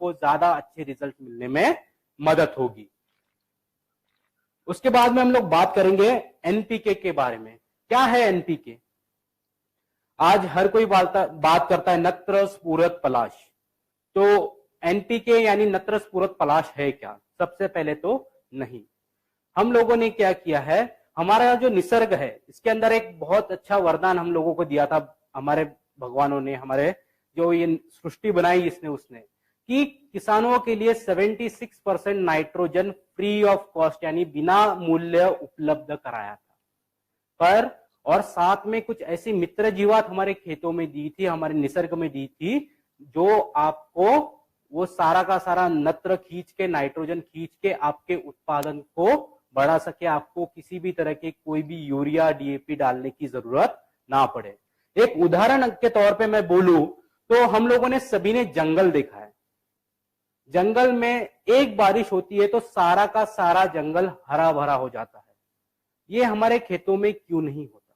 को ज्यादा अच्छे रिजल्ट मिलने में मदद होगी। उसके बाद में हम लोग बात करेंगे एनपीके के बारे में। क्या है एनपीके? आज हर कोई बात करता है नत्र स्फुरद पलाश। तो एनपीके यानी नत्र स्फुरद पलाश है क्या? सबसे पहले तो नहीं। हम लोगों ने क्या किया है, हमारा जो निसर्ग है इसके अंदर एक बहुत अच्छा वरदान हम लोगों को दिया था हमारे भगवानों ने, हमारे जो ये सृष्टि बनाई इसने उसने, कि किसानों के लिए 76% नाइट्रोजन फ्री ऑफ कॉस्ट यानी बिना मूल्य उपलब्ध कराया था। पर और साथ में कुछ ऐसी मित्र जीवात हमारे खेतों में दी थी, हमारे निसर्ग में दी थी, जो आपको वो सारा का सारा नत्र खींच के, नाइट्रोजन खींच के आपके उत्पादन को बढ़ा सके, आपको किसी भी तरह के कोई भी यूरिया डीएपी डालने की जरूरत ना पड़े। एक उदाहरण के तौर पे मैं बोलूं तो हम लोगों ने सभी ने जंगल देखा है। जंगल में एक बारिश होती है तो सारा का सारा जंगल हरा भरा हो जाता है। ये हमारे खेतों में क्यों नहीं होता?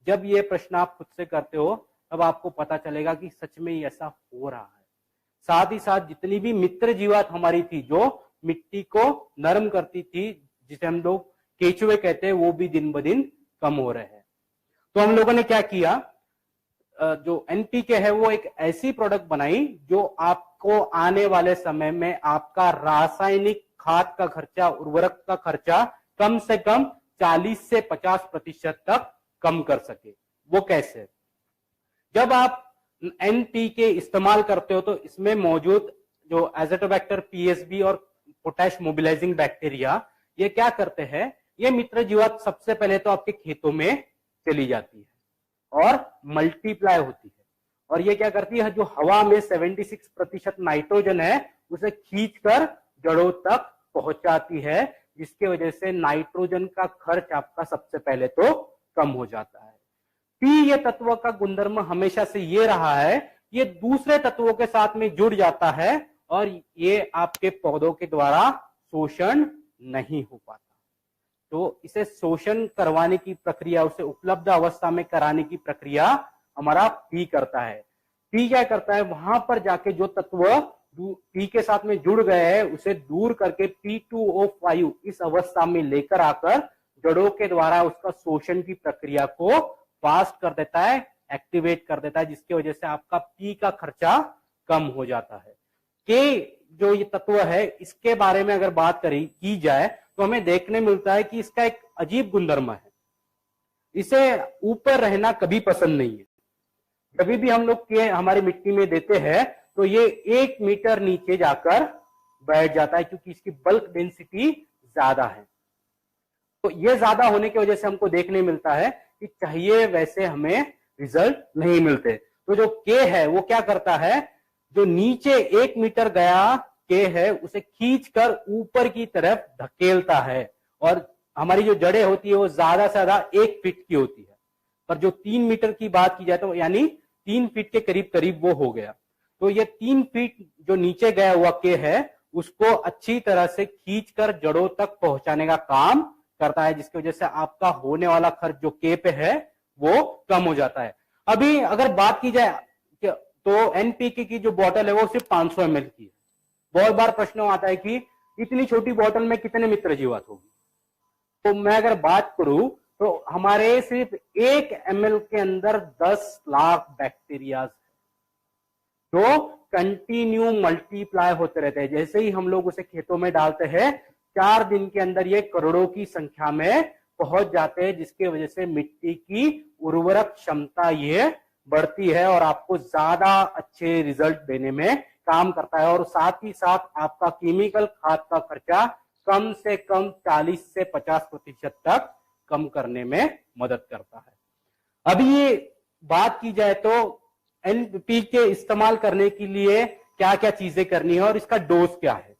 जब ये प्रश्न आप खुद से करते हो तब आपको पता चलेगा कि सच में ऐसा हो रहा है। साथ ही साथ जितनी भी मित्र जीवात हमारी थी जो मिट्टी को नरम करती थी, जिसे हम लोग केचुए कहते हैं, वो भी दिन ब दिन कम हो रहे हैं। तो हम लोगों ने क्या किया, जो एनपीके है वो एक ऐसी प्रोडक्ट बनाई जो आपको आने वाले समय में आपका रासायनिक खाद का खर्चा, उर्वरक का खर्चा कम से कम 40 से 50% तक कम कर सके। वो कैसे? जब आप एनपीके इस्तेमाल करते हो तो इसमें मौजूद जो एज़ोटोबैक्टर पीएसबी और पोटैश मोबिलाइजिंग बैक्टीरिया, ये क्या करते हैं, ये मित्र जीवात सबसे पहले तो आपके खेतों में चली जाती है और मल्टीप्लाई होती है। और ये क्या करती है, जो हवा में 76% नाइट्रोजन है उसे खींचकर जड़ों तक पहुंचाती है, जिसकी वजह से नाइट्रोजन का खर्च आपका सबसे पहले तो कम हो जाता है। पी ये तत्व का गुणधर्म हमेशा से ये रहा है, ये दूसरे तत्वों के साथ में जुड़ जाता है और ये आपके पौधों के द्वारा शोषण नहीं हो पाता। तो इसे शोषण करवाने की प्रक्रिया, उसे उपलब्ध अवस्था में कराने की प्रक्रिया हमारा पी करता है। पी क्या करता है, वहां पर जाके जो तत्व पी के साथ में जुड़ गए हैं उसे दूर करके P2O5 इस अवस्था में लेकर आकर जड़ों के द्वारा उसका शोषण की प्रक्रिया को फास्ट कर देता है, एक्टिवेट कर देता है, जिसकी वजह से आपका पी का खर्चा कम हो जाता है। के जो ये तत्व है इसके बारे में अगर बात की जाए तो हमें देखने मिलता है कि इसका एक अजीब गुणधर्म है, इसे ऊपर रहना कभी पसंद नहीं है। कभी भी हम लोग के हमारी मिट्टी में देते हैं तो ये 1 मीटर नीचे जाकर बैठ जाता है, क्योंकि इसकी बल्क डेंसिटी ज्यादा है। तो ये ज्यादा होने की वजह से हमको देखने मिलता है कि चाहिए वैसे हमें रिजल्ट नहीं मिलते। तो जो के है वो क्या करता है, जो नीचे 1 मीटर गया के है उसे खींचकर ऊपर की तरफ धकेलता है, और हमारी जो जड़ें होती है वो ज्यादा से ज्यादा 1 फीट की होती है। पर जो 3 मीटर की बात की जाए तो यानी 3 फीट के करीब करीब वो हो गया। तो ये 3 फीट जो नीचे गया हुआ के है उसको अच्छी तरह से खींचकर जड़ों तक पहुंचाने का काम करता है, जिसकी वजह से आपका होने वाला खर्च जो के पे है वो कम हो जाता है। अभी अगर बात की जाए तो एनपीके की जो बोतल है वो सिर्फ 500 ml की है। बहुत बार प्रश्न आता है कि इतनी छोटी बोतल में कितने मित्र जीवात होगी। तो मैं अगर बात करूं तो हमारे सिर्फ 1 ml के अंदर 10 लाख बैक्टीरियाज है जो कंटिन्यू मल्टीप्लाई होते रहते हैं। जैसे ही हम लोग उसे खेतों में डालते हैं 4 दिन के अंदर ये करोड़ों की संख्या में पहुंच जाते हैं, जिसकी वजह से मिट्टी की उर्वरक क्षमता ये बढ़ती है और आपको ज्यादा अच्छे रिजल्ट देने में काम करता है। और साथ ही साथ आपका केमिकल खाद का खर्चा कम से कम 40 से 50% तक कम करने में मदद करता है। अभी ये बात की जाए तो एनपीके इस्तेमाल करने के लिए क्या क्या चीजें करनी है और इसका डोज क्या है।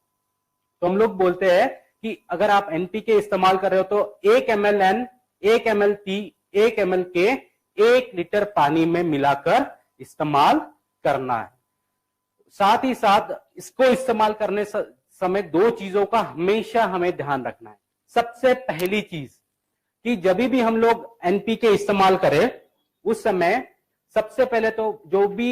तो हम लोग बोलते हैं कि अगर आप एनपीके इस्तेमाल कर रहे हो तो 1 ml N, 1 ml P, 1 ml K 1 litre पानी में मिलाकर इस्तेमाल करना है। साथ ही साथ इसको इस्तेमाल करने समय 2 चीजों का हमेशा हमें ध्यान रखना है। सबसे पहली चीज कि जब भी हम लोग एनपीके इस्तेमाल करें उस समय सबसे पहले तो जो भी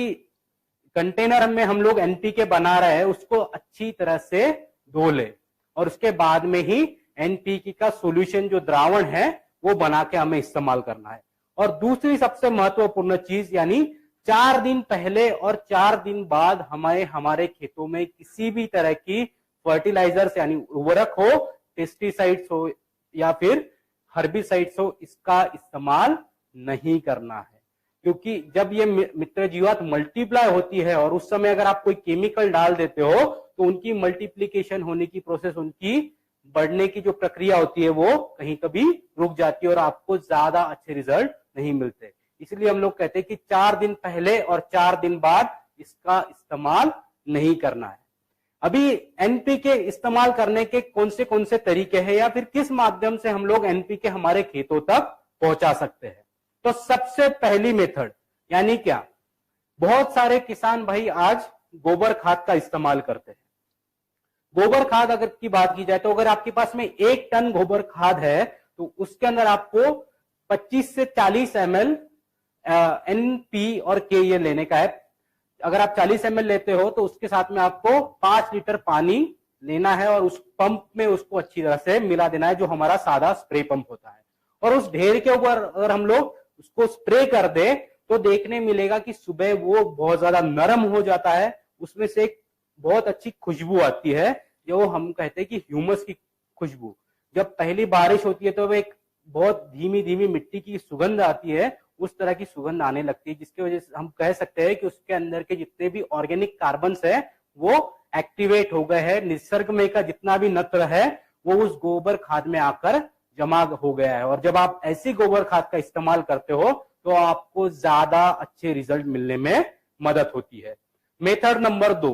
कंटेनर में हम लोग एनपीके बना रहे हैं उसको अच्छी तरह से धो ले और उसके बाद में ही एनपीके का सॉल्यूशन जो द्रावण है वो बना के हमें इस्तेमाल करना है। और दूसरी सबसे महत्वपूर्ण चीज यानी 4 दिन पहले और 4 दिन बाद हमारे खेतों में किसी भी तरह की फर्टिलाइजर्स यानी उर्वरक हो, पेस्टिसाइड्स हो या फिर हर्बिसाइड्स हो, इसका इस्तेमाल नहीं करना है। क्योंकि जब ये मित्र जीवात मल्टीप्लाई होती है और उस समय अगर आप कोई केमिकल डाल देते हो तो उनकी मल्टीप्लीकेशन होने की प्रोसेस, उनकी बढ़ने की जो प्रक्रिया होती है वो कहीं कभी रुक जाती है और आपको ज्यादा अच्छे रिजल्ट नहीं मिलते। इसलिए हम लोग कहते हैं कि 4 दिन पहले और 4 दिन बाद इसका इस्तेमाल नहीं करना है। अभी एनपीके इस्तेमाल करने के कौन से तरीके हैं या फिर किस माध्यम से हम लोग एनपीके हमारे खेतों तक पहुंचा सकते हैं। तो सबसे पहली मेथड यानी क्या, बहुत सारे किसान भाई आज गोबर खाद का इस्तेमाल करते हैं। गोबर खाद अगर की बात की जाए तो अगर आपके पास में 1 टन गोबर खाद है तो उसके अंदर आपको 25 से 40 ml एनपी और के ये लेने का है। अगर आप 40 ml लेते हो तो उसके साथ में आपको 5 लीटर पानी लेना है और उस पंप में उसको अच्छी तरह से मिला देना है, जो हमारा सादा स्प्रे पंप होता है। और उस ढेर के ऊपर अगर हम लोग उसको स्प्रे कर दे तो देखने मिलेगा कि सुबह वो बहुत ज्यादा नरम हो जाता है, उसमें से एक बहुत अच्छी खुशबू आती है जो हम कहते हैं कि ह्यूमस की खुशबू। जब पहली बारिश होती है तो वो एक बहुत धीमी धीमी मिट्टी की सुगंध आती है, उस तरह की सुगंध आने लगती है, जिसकी वजह से हम कह सकते हैं कि उसके अंदर के जितने भी ऑर्गेनिक कार्बन्स है वो एक्टिवेट हो गए हैं। निसर्ग में का जितना भी नत्र है वो उस गोबर खाद में आकर जमा हो गया है। और जब आप ऐसी गोबर खाद का इस्तेमाल करते हो तो आपको ज्यादा अच्छे रिजल्ट मिलने में मदद होती है। मेथड नंबर 2,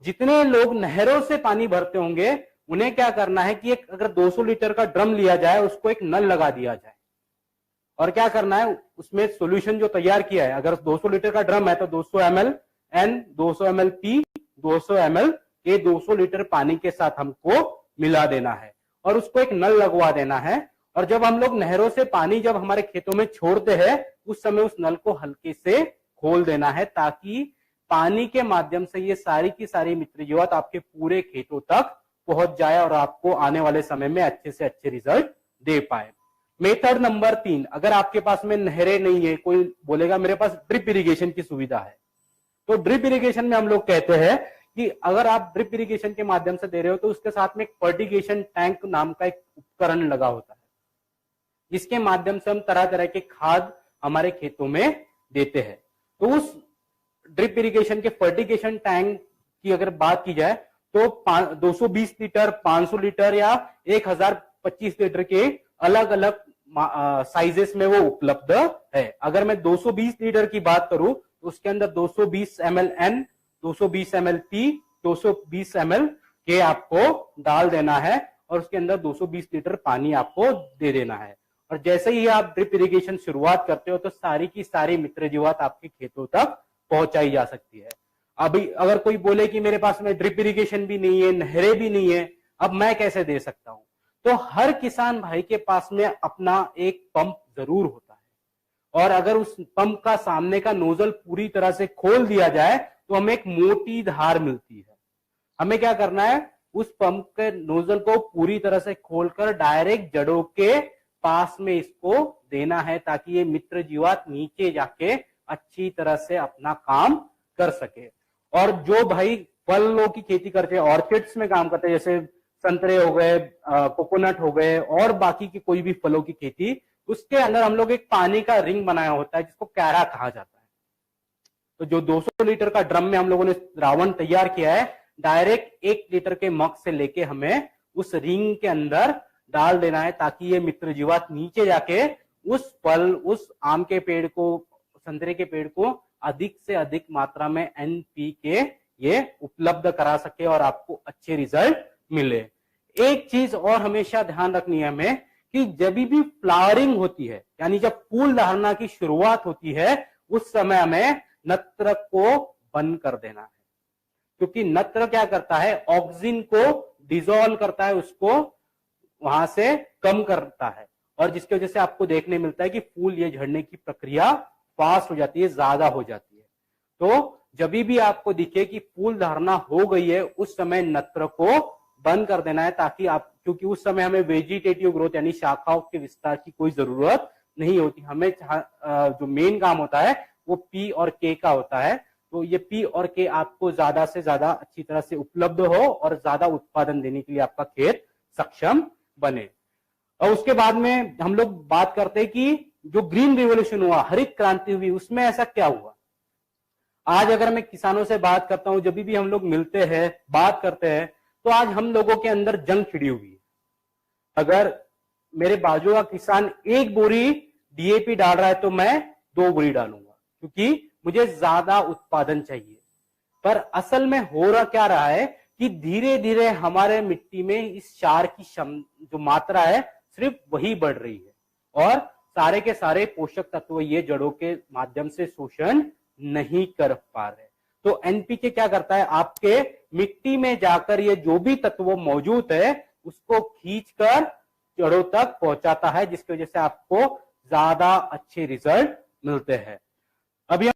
जितने लोग नहरों से पानी भरते होंगे उन्हें क्या करना है कि एक अगर 200 लीटर का ड्रम लिया जाए, उसको एक नल लगा दिया जाए और क्या करना है, उसमें सॉल्यूशन जो तैयार किया है, अगर 200 लीटर का ड्रम है तो 200 ml N, 200 ml P, 200 ml ये 200 लीटर पानी के साथ हमको मिला देना है और उसको एक नल लगवा देना है। और जब हम लोग नहरों से पानी जब हमारे खेतों में छोड़ते हैं उस समय उस नल को हल्के से खोल देना है, ताकि पानी के माध्यम से ये सारी की सारी मित्र जीवात आपके पूरे खेतों तक पहुंच जाए और आपको आने वाले समय में अच्छे से अच्छे रिजल्ट दे पाए। मेथड नंबर 3, अगर आपके पास में नहरें नहीं है, कोई बोलेगा मेरे पास ड्रिप इरिगेशन की सुविधा है, तो ड्रिप इरिगेशन में हम लोग कहते हैं कि अगर आप ड्रिप इरिगेशन के माध्यम से दे रहे हो तो उसके साथ में एक फर्टिगेशन टैंक नाम का एक उपकरण लगा होता है, जिसके माध्यम से हम तरह तरह के खाद हमारे खेतों में देते हैं। तो उस ड्रिप इरिगेशन के फर्टिगेशन टैंक की अगर बात की जाए तो 220 लीटर, 500 लीटर या 1025 लीटर के अलग अलग साइजेस में वो उपलब्ध है। अगर मैं 220 लीटर की बात करूं तो उसके अंदर 220 ml N, 220 ml P, 220 ml के आपको डाल देना है और उसके अंदर 220 लीटर पानी आपको दे देना है। और जैसे ही आप ड्रिप इरिगेशन शुरुआत करते हो तो सारी की सारी मित्र जीवात आपके खेतों तक पहुंचाई जा सकती है। अभी अगर कोई बोले कि मेरे पास में ड्रिप इरिगेशन भी नहीं है, नहरें भी नहीं है, अब मैं कैसे दे सकता हूं, तो हर किसान भाई के पास में अपना एक पंप जरूर होता है और अगर उस पंप का सामने का नोजल पूरी तरह से खोल दिया जाए तो हमें एक मोटी धार मिलती है। हमें क्या करना है, उस पंप के नोजल को पूरी तरह से खोलकर डायरेक्ट जड़ों के पास में इसको देना है, ताकि ये मित्र जीवात नीचे जाके अच्छी तरह से अपना काम कर सके। और जो भाई फलों की खेती करते हैं, ऑर्चिड्स में काम करते हैं, जैसे संतरे हो गए, कोकोनट हो गए और बाकी की कोई भी फलों की खेती, उसके अंदर हम लोग एक पानी का रिंग बनाया होता है जिसको कैरा कहा जाता है। तो जो 200 लीटर का ड्रम में हम लोगों ने द्रावण तैयार किया है, डायरेक्ट 1 लीटर के मग से लेके हमें उस रिंग के अंदर डाल देना है, ताकि ये मित्र जीवात नीचे जाके उस फल, उस आम के पेड़ को, संतरे के पेड़ को अधिक से अधिक मात्रा में एनपीके ये उपलब्ध करा सके और आपको अच्छे रिजल्ट मिले। एक चीज और हमेशा ध्यान रखनी है हमें कि जब भी फ्लावरिंग होती है, यानी जब फूल धरना की शुरुआत होती है, उस समय हमें नत्र को बंद कर देना है, क्योंकि नत्र क्या करता है, ऑक्सीजन को डिसॉल्व करता है, उसको वहां से कम करता है और जिसकी वजह से आपको देखने मिलता है कि फूल ये झड़ने की प्रक्रिया फास्ट हो जाती है, ज्यादा हो जाती है। तो जब भी आपको दिखे कि फूल धारणा हो गई है, उस समय नत्र को बंद कर देना है, ताकि आप, क्योंकि उस समय हमें वेजिटेटिव ग्रोथ यानी शाखाओं के विस्तार की कोई जरूरत नहीं होती। हमें जो मेन काम होता है वो पी और के का होता है। तो ये पी और के आपको ज्यादा से ज्यादा अच्छी तरह से उपलब्ध हो और ज्यादा उत्पादन देने के लिए आपका खेत सक्षम बने। और उसके बाद में हम लोग बात करते हैं कि जो ग्रीन रिवोल्यूशन हुआ, हरित क्रांति हुई, उसमें ऐसा क्या हुआ। आज अगर मैं किसानों से बात करता हूं, जब भी हम लोग मिलते हैं, बात करते हैं, तो आज हम लोगों के अंदर जंग छिड़ी हुई है। अगर मेरे बाजू का किसान 1 बोरी डीएपी डाल रहा है तो मैं 2 बोरी डालूंगा, क्योंकि मुझे ज्यादा उत्पादन चाहिए। पर असल में हो रहा क्या रहा है कि धीरे धीरे हमारे मिट्टी में इस क्षार की जो मात्रा है सिर्फ वही बढ़ रही है और सारे के सारे पोषक तत्व ये जड़ों के माध्यम से शोषण नहीं कर पा रहे। तो एनपीके क्या करता है, आपके मिट्टी में जाकर ये जो भी तत्व मौजूद है उसको खींचकर जड़ों तक पहुंचाता है, जिसकी वजह से आपको ज्यादा अच्छे रिजल्ट मिलते हैं। अभी